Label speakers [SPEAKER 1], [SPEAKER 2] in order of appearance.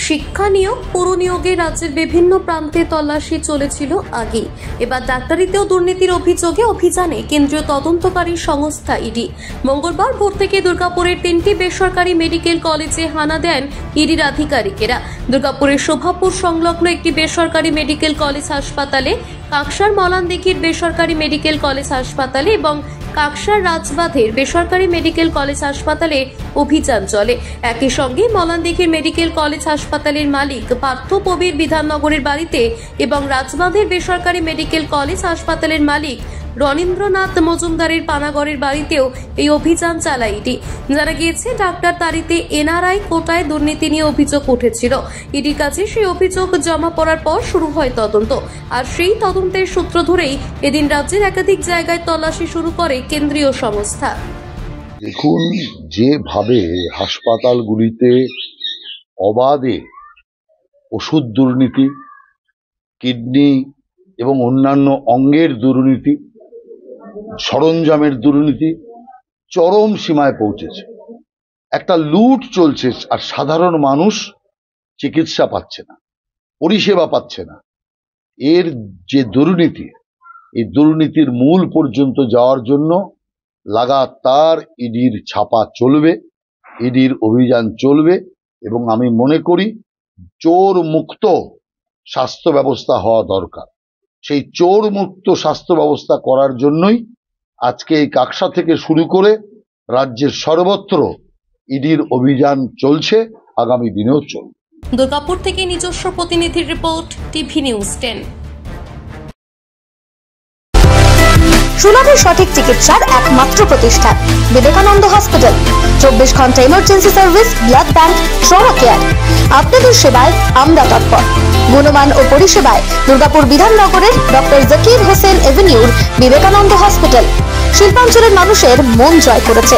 [SPEAKER 1] শিক্ষা নিয়োগ, পুর নিয়োগে রাজ্যের বিভিন্ন প্রান্তে তল্লাশি চলেছিল আগে। এবার ডাক্তারিতেও দুর্নীতির অভিযোগে অভিযানে কেন্দ্রীয় তদন্তকারী সংস্থা ইডি। মঙ্গলবার ভোর থেকে দুর্গাপুরের 3টি বেসরকারি মেডিকেল কলেজে হানা দেন ইডির আধিকারিকেরা। দুর্গাপুরের শোভাপুর সংলগ্ন একটি বেসরকারি মেডিকেল কলেজ হাসপাতালে, কাকসার মলানদিঘির বেসরকারি মেডিকেল কলেজ হাসপাতালে এবং কাকসার রাজবাঁধের বেসরকারি মেডিকেল কলেজ হাসপাতালে অভিযান চলে। একই সঙ্গে মলানদিঘির মেডিকেল কলেজ হাসপাতালের মালিক পার্থ প্রবীর বিধাননগরের বাড়িতে এবং রাজবাঁধের বেসরকারি মেডিকেল কলেজ হাসপাতালের মালিক রণীন্দ্রনাথ মজুমদারের পানাগড়ের বাড়িতেও এই অভিযান চালায় ইডি। জানা গিয়েছে, ডাক্তার তারিতে এনআরআই কোটায় দুর্নীতি নিয়ে অভিযোগ উঠেছিল। ইডির কাছে সেই অভিযোগ জমা পড়ার পর শুরু হয় তদন্ত, আর সেই তদন্তের সূত্র ধরেই এদিন রাজ্যের একাধিক জায়গায় তল্লাশি শুরু করে কেন্দ্রীয় সংস্থা।
[SPEAKER 2] দেখুন, যেভাবে হাসপাতালগুলিতে অবাধে ওষুধ দুর্নীতি, কিডনি এবং অন্যান্য অঙ্গের দুর্নীতি, সরঞ্জামের দুর্নীতি চরম সীমায় পৌঁছেছে। একটা লুট চলছে, আর সাধারণ মানুষ চিকিৎসা পাচ্ছে না, পরিষেবা পাচ্ছে না। এর যে দুর্নীতি, এই দুর্নীতির মূল পর্যন্ত যাওয়ার জন্য লাগাতার ইডির ছাপা চলবে, ইডির অভিযান চলবে এবং আমি মনে করি চোর মুক্ত স্বাস্থ্য ব্যবস্থা হওয়া দরকার। সেই চোর মুক্ত স্বাস্থ্য ব্যবস্থা করার জন্যই আজকে এই কাকসা থেকে শুরু করে রাজ্যের সর্বত্র ইডির অভিযান চলছে, আগামী দিনেও চলবে।
[SPEAKER 1] দুর্গাপুর থেকে নিজস্ব প্রতিনিধির রিপোর্ট, টিভি নিউজ 10।
[SPEAKER 3] সুলভে সঠিক চিকিৎসার একমাত্র প্রতিষ্ঠান বিবেকানন্দ হসপিটাল। 24 ঘন্টা emergency service, blood bank, trauma care. আপনাদের সেবায় আমরা তৎপর। গুণমান ও পরিষেবায় দুর্গাপুর বিধাননগরের ডক্টর জাকির হোসেন এভিনিউর বিবেকানন্দ হসপিটাল শিল্পাঞ্চলের মানুষের মন জয় করেছে।